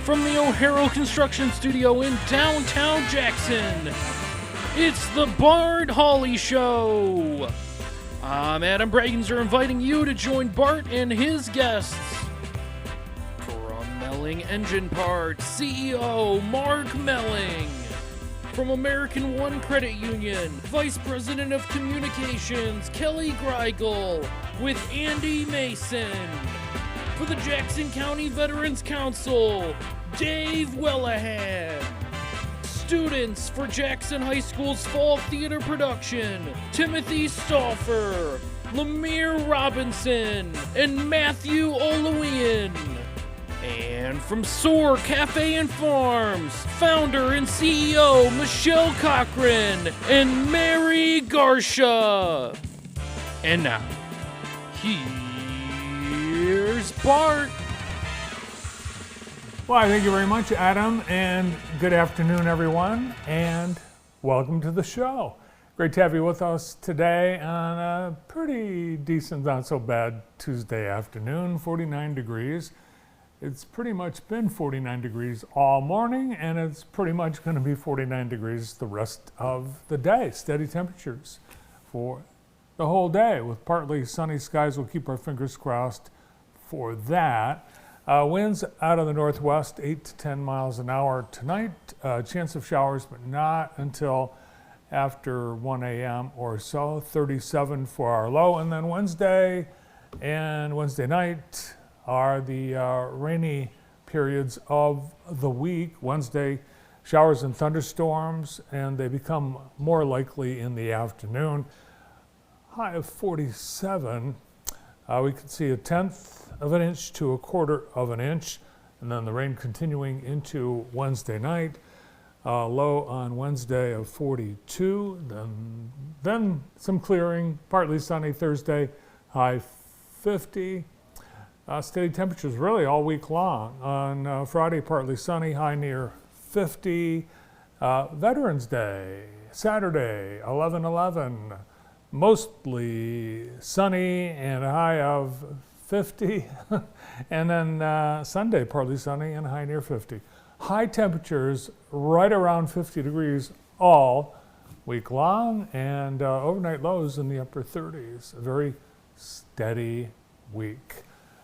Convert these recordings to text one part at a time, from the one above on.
from the O'Harrow Construction Studio in downtown Jackson, it's the Bart Hawley Show. I'm Adam Bragenser, inviting you to join Bart and his guests. From Melling Engine Parts, CEO Mark Melling. From American One Credit Union, Vice President of Communications Kelly Greigel with Andy Mason. For the Jackson County Veterans Council, Dave Wellahan. Students for Jackson High School's Fall Theater Production, Timothy Stauffer, Lemire Robinson, and Matthew Olowian. And from Soar Cafe and Farms, founder and CEO Michelle Cochran and Mary Garsha. And now, here's Bart. Well, thank you very much, Adam, and good afternoon, everyone, and welcome to the show. Great to have you with us today on a pretty decent, not so bad Tuesday afternoon, 49 degrees. It's pretty much been 49 degrees all morning, and it's pretty much going to be 49 degrees the rest of the day. Steady temperatures for the whole day with partly sunny skies. We'll keep our fingers crossed for that. Winds out of the northwest, 8 to 10 miles an hour tonight. Chance of showers, but not until after 1 a.m. or so. 37 for our low. And then Wednesday and Wednesday night are the rainy periods of the week. Wednesday, showers and thunderstorms, and they become more likely in the afternoon. High of 47. We could see 1/10 of an inch to 1/4 of an inch, and then the rain continuing into Wednesday night. Low on Wednesday of 42. Then some clearing, partly sunny Thursday, high 50. Steady temperatures really all week long. On Friday, partly sunny, high near 50. Veterans Day, Saturday, 11/11. Mostly sunny and a high of 50. And then Sunday, partly sunny and a high near 50. High temperatures right around 50 degrees all week long, and overnight lows in the upper 30s. A very steady week.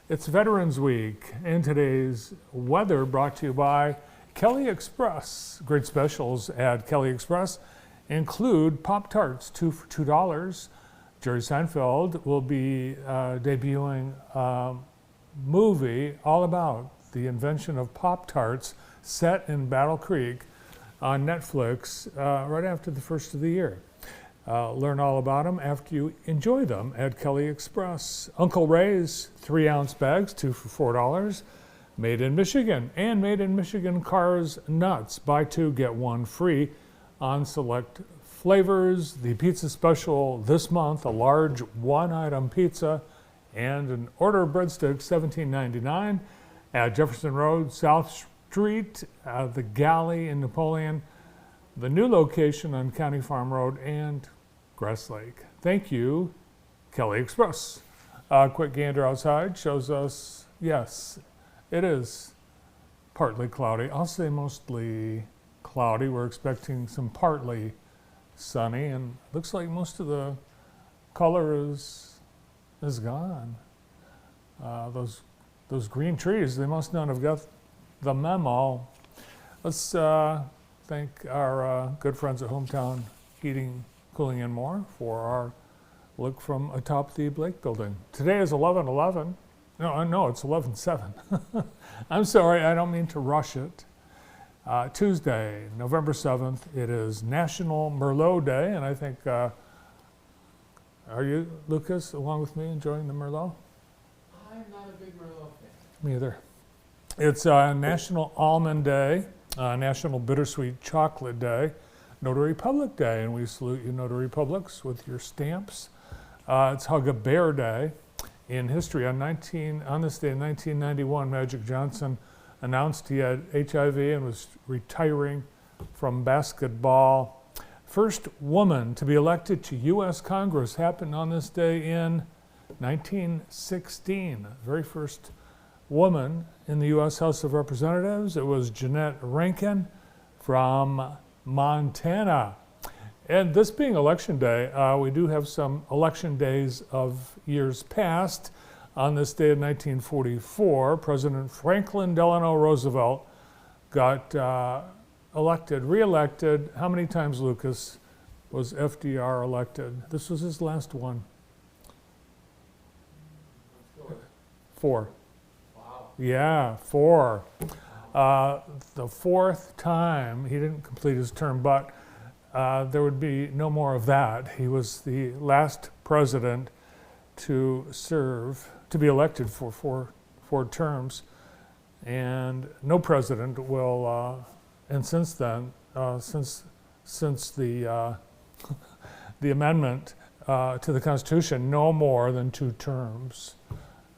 It's Veterans Week, and today's weather brought to you by Kelly Express. Great specials at Kelly Express include Pop-Tarts, 2 for $2. Jerry Seinfeld will be debuting a movie all about the invention of Pop-Tarts set in Battle Creek on Netflix right after the first of the year. Learn all about them after you enjoy them at Kelly Express. Uncle Ray's 3-ounce bags, 2 for $4. Made in Michigan. And Made in Michigan Cars Nuts. Buy 2, get 1 free on select flavors. The pizza special this month, a large 1-item pizza and an order of breadsticks, $17.99 at Jefferson Road, South Street, the Galley in Napoleon, the new location on County Farm Road, and Grass Lake. Thank you, Kelly Express. A quick gander outside shows us, yes, it is partly cloudy. I'll say mostly cloudy. We're expecting some partly sunny, and looks like most of the color is gone. Those green trees, they must not have got the memo. Let's thank our good friends at Hometown Heating, Cooling, and More for our look from atop the Blake Building. Today is 11/11. No, it's 11/7. I'm sorry, I don't mean to rush it. Tuesday, November 7th, it is National Merlot Day, and I think, are you, Lucas, along with me, enjoying the Merlot? I'm not a big Merlot fan. Me either. It's National Almond Day, National Bittersweet Chocolate Day, Notary Public Day, and we salute you Notary Publics with your stamps. It's Hug a Bear Day. In history, on this day in 1991, Magic Johnson announced he had HIV and was retiring from basketball. First woman to be elected to U.S. Congress happened on this day in 1916. Very first woman in the U.S. House of Representatives. It was Jeanette Rankin from Montana. And this being election day, we do have some election days of years past. On this day in 1944, President Franklin Delano Roosevelt got re-elected. How many times, Lucas, was FDR elected? This was his last one. 4. Wow. Yeah, 4. The fourth time, he didn't complete his term, but there would be no more of that. He was the last president to serve, to be elected for four terms, and no president will, and since then, since the amendment to the Constitution, no more than 2 terms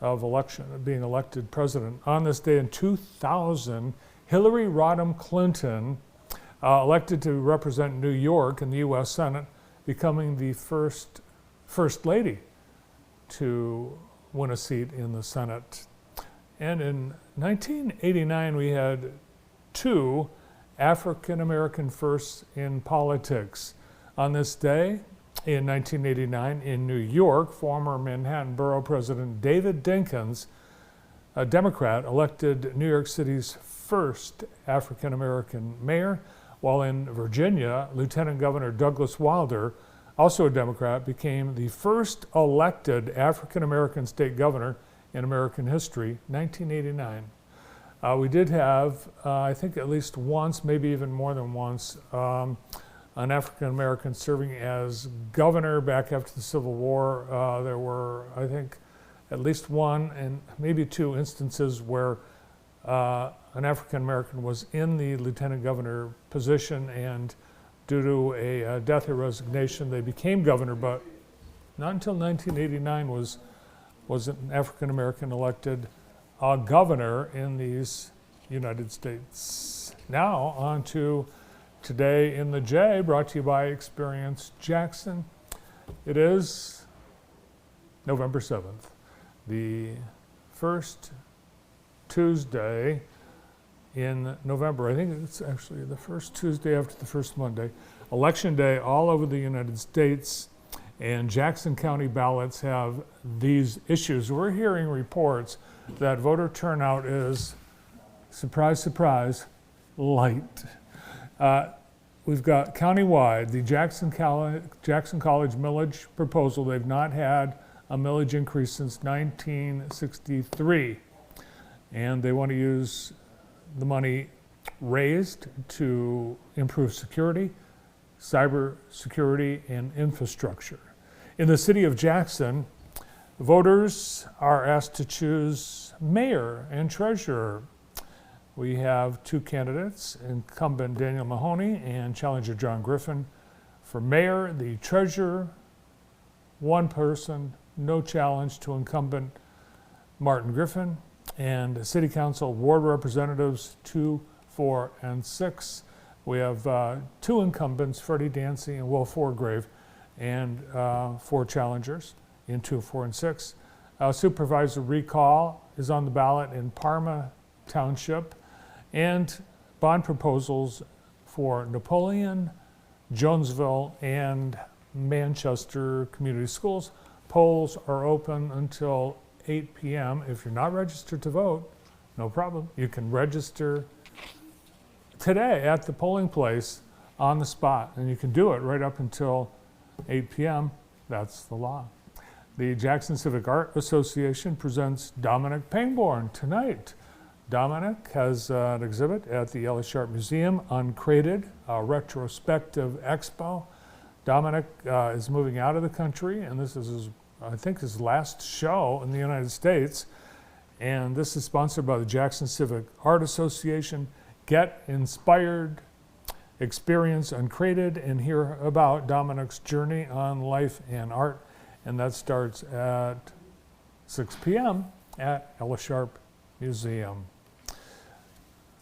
of election, being elected president. On this day in 2000, Hillary Rodham Clinton, elected to represent New York in the U.S. Senate, becoming the first lady to win a seat in the Senate. And in 1989, we had 2 African American firsts in politics. On this day, in 1989, in New York, former Manhattan Borough President David Dinkins, a Democrat, elected New York City's first African American mayor, while in Virginia, Lieutenant Governor Douglas Wilder, also a Democrat, became the first elected African American state governor in American history, 1989. We did have, I think at least once, maybe even more than once, an African American serving as governor back after the Civil War. There were, I think, at least 1 and maybe 2 instances where an African American was in the lieutenant governor position, and due to a death or resignation, they became governor, but not until 1989 was an African American elected governor in these United States. Now on to Today in the J, brought to you by Experience Jackson. It is November 7th, the first Tuesday in November. I think it's actually the first Tuesday after the first Monday. Election day all over the United States, and Jackson County ballots have these issues. We're hearing reports that voter turnout is, surprise, surprise, light. We've got countywide, the Jackson College millage proposal. They've not had a millage increase since 1963. And they want to use the money raised to improve security, cyber security, and infrastructure. In the city of Jackson, voters are asked to choose mayor and treasurer. We have 2 candidates, incumbent Daniel Mahoney and challenger John Griffin. For mayor, the treasurer, 1 person, no challenge to incumbent Martin Griffin, and city council ward representatives 2, 4, and 6. We have 2 incumbents, Freddie Dancy and Will Forgrave, and 4 challengers in 2, 4, and 6. Supervisor recall is on the ballot in Parma Township, and bond proposals for Napoleon, Jonesville, and Manchester Community Schools. Polls are open until 8 p.m. If you're not registered to vote, no problem. You can register today at the polling place on the spot, and you can do it right up until 8 p.m. That's the law. The Jackson Civic Art Association presents Dominic Pangborn tonight. Dominic has an exhibit at the Ellis Sharp Museum, Uncrated, a retrospective expo. Dominic is moving out of the country, and this is I think his last show in the United States. And this is sponsored by the Jackson Civic Art Association. Get inspired, experience Uncrated, and hear about Dominic's journey on life and art. And that starts at 6 p.m. at Ellis Sharp Museum.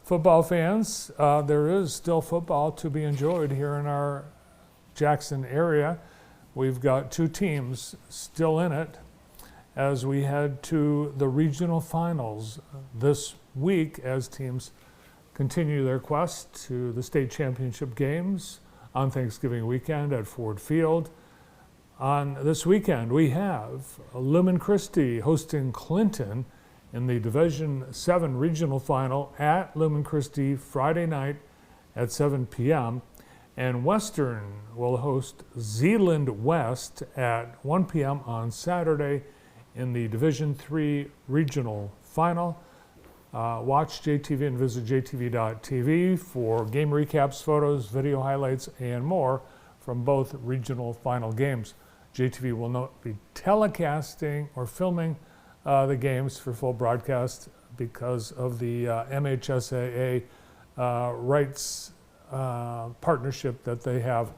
Football fans, there is still football to be enjoyed here in our Jackson area. We've got 2 teams still in it. as we head to the regional finals this week as teams continue their quest to the state championship games on Thanksgiving weekend at Ford Field. On this weekend, we have Lumen Christi hosting Clinton in the Division 7 regional final at Lumen Christi Friday night at 7 p.m. And Western will host Zeeland West at 1 p.m. on Saturday in the Division 3 regional final. Watch JTV and visit jtv.tv for game recaps, photos, video highlights, and more from both regional final games. JTV will not be telecasting or filming the games for full broadcast because of the MHSAA rights partnership that they have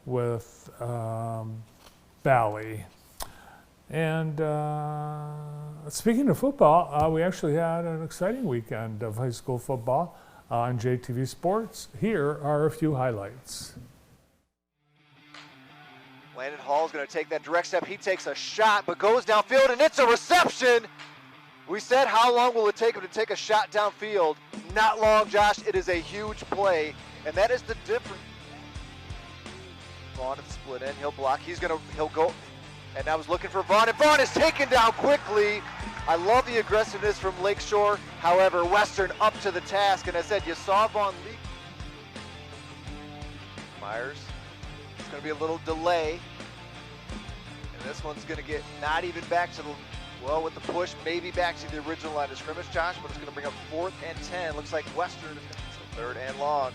with Bally. And speaking of football, we actually had an exciting weekend of high school football on JTV Sports. Here are a few highlights. Landon Hall's going to take that direct step. He takes a shot, but goes downfield, and it's a reception. We said, how long will it take him to take a shot downfield? Not long, Josh. It is a huge play, and that is the difference. Vaughn at the split end. He'll block. He'll go. And I was looking for Vaughn, and Vaughn is taken down quickly. I love the aggressiveness from Lakeshore. However, Western up to the task, and I said, you saw Vaughn leap. Myers. It's going to be a little delay. And this one's going to get not even back to the, well, with the push, maybe back to the original line of scrimmage, Josh, but it's going to bring up 4th and 10. Looks like Western is going to 3rd and long.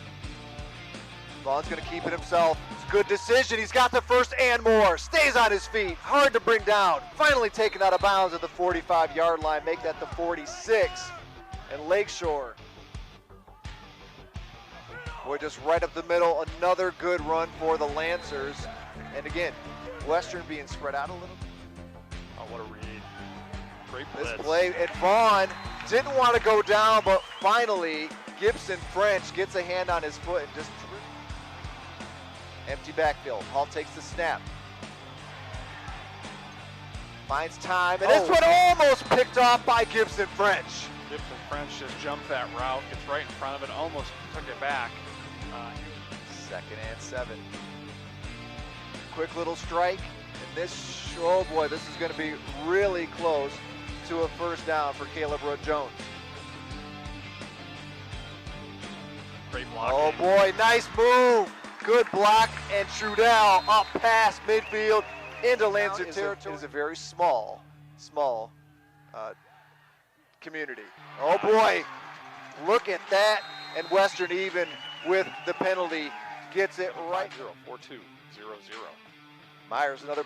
Vaughn's going to keep it himself. It's a good decision. He's got the first and more. Stays on his feet. Hard to bring down. Finally taken out of bounds at the 45-yard line. Make that the 46. And Lakeshore. Boy, just right up the middle. Another good run for the Lancers. And again, Western being spread out a little. Oh, what a read. Great blitz. This play, and Vaughn didn't want to go down, but finally Gibson French gets a hand on his foot and just empty backfield. Hall takes the snap. Finds time, and this one almost picked off by Gibson French. Gibson French just jumped that route, gets right in front of it, almost took it back. 2nd and 7. Quick little strike, and this, oh boy, this is going to be really close to a first down for Caleb Rudd-Jones. Great blocking. Oh boy, nice move. Good block, and Trudell up past midfield into Lancer territory. It is a very small community. Oh boy, look at that. And Western, even with the penalty, gets it right. 4-2, 0-0. Myers, another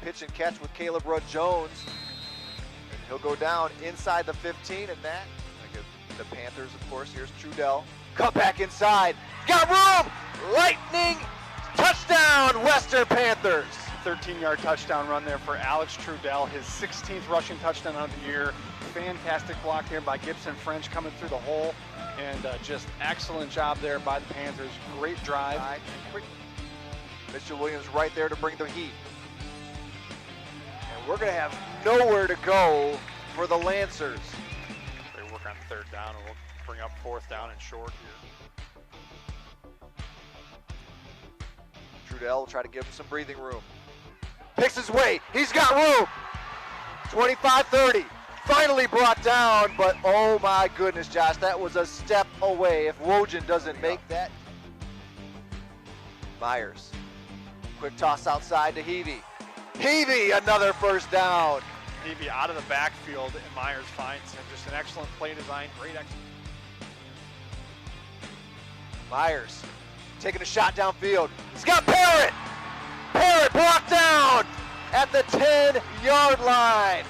pitch and catch with Caleb Rudd-Jones. And he'll go down inside the 15, and that, the Panthers, of course. Here's Trudell. Cut back inside. Got room! Lightning touchdown, Western Panthers. 13-yard touchdown run there for Alex Trudell, his 16th rushing touchdown of the year. Fantastic block here by Gibson French coming through the hole, and just excellent job there by the Panthers. Great drive. Mitchell Williams right there to bring the heat. And we're going to have nowhere to go for the Lancers. They work on 3rd down, and we'll bring up 4th down and short here. Trudell will try to give him some breathing room. Picks his way. He's got room. 25-30. Finally brought down, but oh my goodness, Josh, that was a step away if Wojin doesn't make that. Myers. Quick toss outside to Heavey. Heavey, another first down. Heavey out of the backfield, and Myers finds him. Just an excellent play design. Great execution. Myers taking a shot downfield. He's got Parrott. Parrott blocked down at the 10-yard line.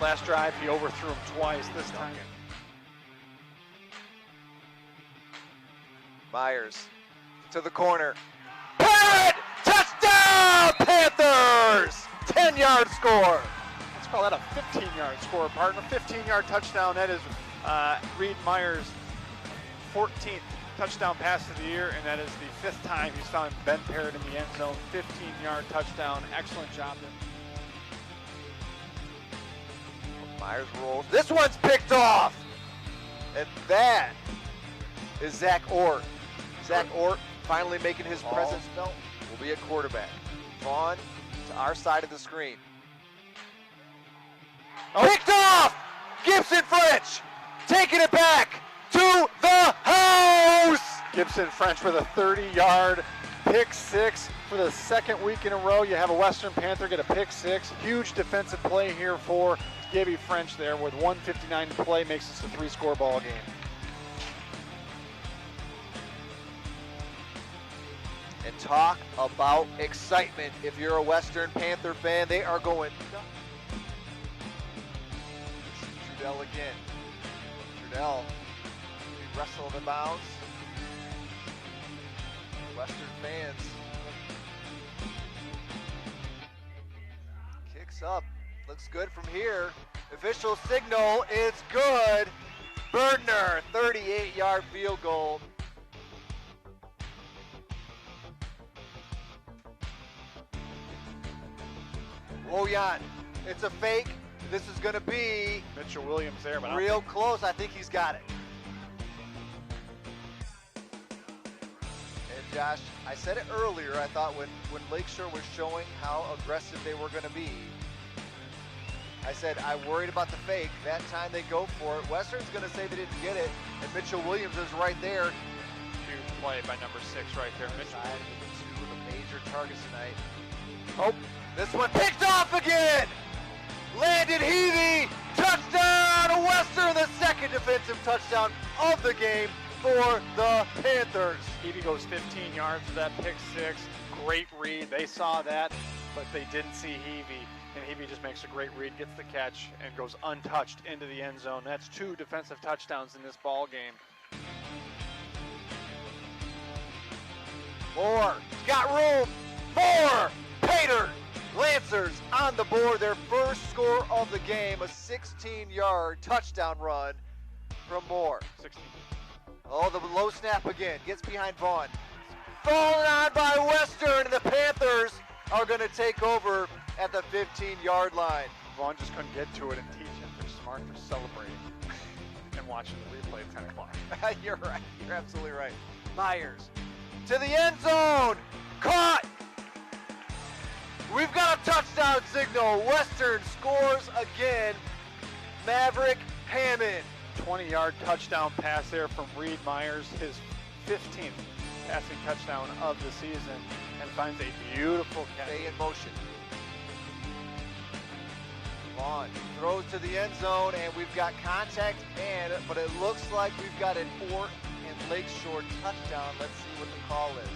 Last drive, he overthrew him twice this time. Myers to the corner. Parrott! Touchdown, Panthers! 10-yard score. Let's call that a 15-yard score, partner. 15-yard touchdown. That is Reed Myers' 14th touchdown pass of the year, and that is the 5th time he's found Ben Parrott in the end zone. 15-yard touchdown. Excellent job there. Myers rolls. This one's picked off! And that is Zach Ort. Zach Ort finally making his presence felt. Will be at quarterback. Vaughn to our side of the screen. Picked off! Gibson French taking it back to the house! Gibson French with a 30-yard pick six for the second week in a row. You have a Western Panther get a pick six. Huge defensive play here for Gibby French there with 1:59 to play, makes this a 3-score ball game. And talk about excitement. If you're a Western Panther fan, they are going nuts. Trudell again. Trudell wrestled in bounds. Western fans. Kicks up. Looks good from here. Official signal is good. Berdner, 38-yard field goal. Woyan, it's a fake. This is going to be Mitchell Williams there, but real close. I think he's got it. And Josh, I said it earlier. I thought when Lakeshore was showing how aggressive they were going to be, I said I worried about the fake. That time they go for it. Western's going to say they didn't get it, and Mitchell Williams is right there. huge play by number 6 right there. Mitchell. Side with two of the major targets tonight. Oh, this one picked off again. Landon Heavey, touchdown Western, the second defensive touchdown of the game for the Panthers. Heavey goes 15 yards for that pick six. Great read. They saw that, but they didn't see Heavey. And Heavey just makes a great read, gets the catch, and goes untouched into the end zone. That's 2 defensive touchdowns in this ball game. Moore, got room. Moore, Pater, Lancers on the board. Their first score of the game, a 16-yard touchdown run from Moore. 16. Oh, the low snap again. Gets behind Vaughn. Fallen on by Western, and the Panthers are going to take over at the 15-yard line. Vaughn just couldn't get to it and teach him. They're smart for celebrating and watching the replay at 10 o'clock. You're right. You're absolutely right. Myers to the end zone. Caught. We've got a touchdown signal. Western scores again. Maverick Hammond. 20-yard touchdown pass there from Reed Myers, his 15th passing touchdown of the season, and finds a beautiful catch. Stay in motion. Vaughn throws to the end zone, and we've got contact, but it looks like we've got an Ort and Lakeshore touchdown. Let's see what the call is.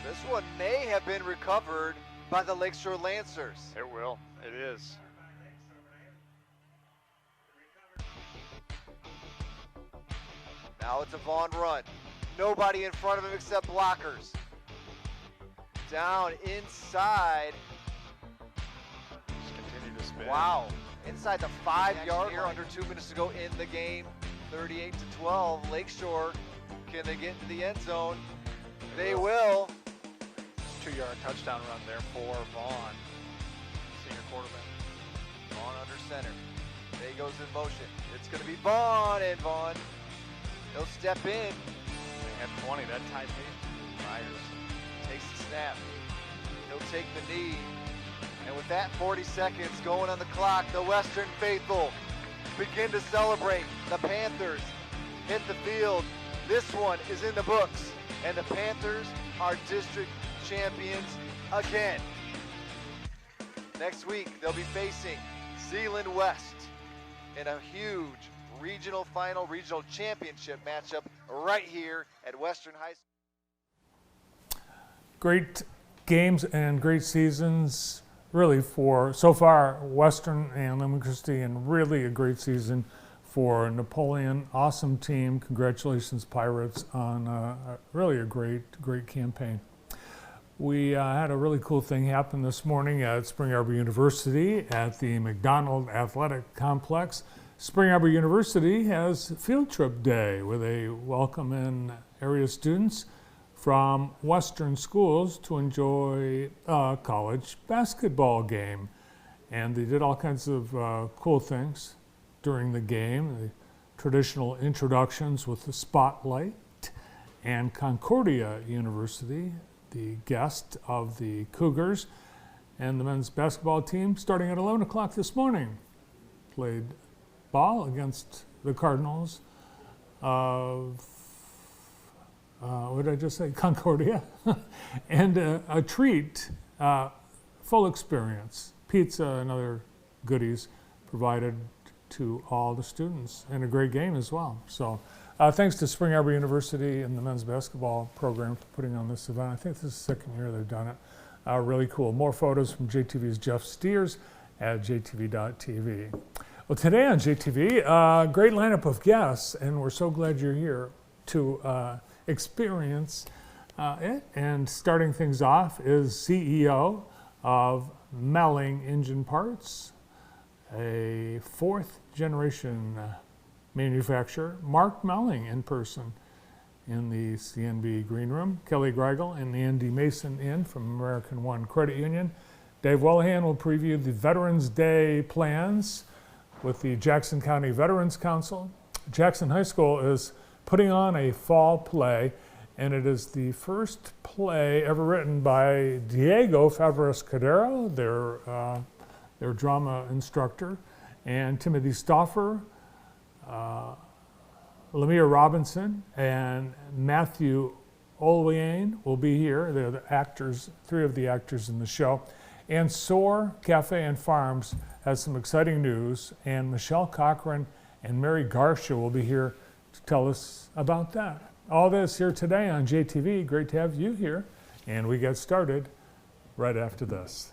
This one may have been recovered by the Lakeshore Lancers. It will. It is. Now it's a Vaughn run. Nobody in front of him except blockers. Down inside. Just continue to spin. Wow. Inside the 5-yard line. Under 2 minutes to go in the game. 38-12. Lakeshore, can they get into the end zone? They will. 2-yard touchdown run there for Vaughn, senior quarterback. Vaughn under center. They goes in motion. It's going to be Vaughn, and Vaughn, he'll step in. They had 20, that tied me. Myers takes the snap. He'll take the knee. And with that 40 seconds going on the clock, the Western faithful begin to celebrate. The Panthers hit the field. This one is in the books. And the Panthers are district champions again. Next week, they'll be facing Zeeland West in a huge regional final, regional championship matchup right here at Western High School. Great games and great seasons, really, for so far Western and Lemon Christie, and really a great season for Napoleon. Awesome team. Congratulations, Pirates, on really a great campaign. We had a really cool thing happen this morning at Spring Arbor University at the McDonald Athletic Complex. Spring Arbor University has Field Trip Day where they welcome in area students from Western schools to enjoy a college basketball game. And they did all kinds of cool things during the game. The traditional introductions with the spotlight, and Concordia University, the guest of the Cougars, and the men's basketball team, starting at 11 o'clock this morning, played ball against the Cardinals of, what did I just say, Concordia, and a treat, full experience, pizza and other goodies provided to all the students, and a great game as well. So thanks to Spring Arbor University and the men's basketball program for putting on this event. I think this is the second year they've done it. Really cool. More photos from JTV's Jeff Steers at jtv.tv. Well, today on JTV, great lineup of guests, and we're so glad you're here to experience it. And starting things off is CEO of Melling Engine Parts, a fourth generation manufacturer, Mark Melling in person in the CNB Green Room, Kelly Greigel and Andy Mason in from American One Credit Union. Dave Wellahan will preview the Veterans Day plans with the Jackson County Veterans Council. Jackson High School is putting on a fall play, and it is the first play ever written by Diego Fabres-Cordero, their drama instructor, and Timothy Stauffer, Lemire Robinson, and Matthew Olwein will be here. They're the actors, three of the actors in the show. And Soar Cafe and Farms has some exciting news, and Michelle Cochran and Mary Garcia will be here to tell us about that. All this here today on JTV. Great to have you here, and we get started right after this.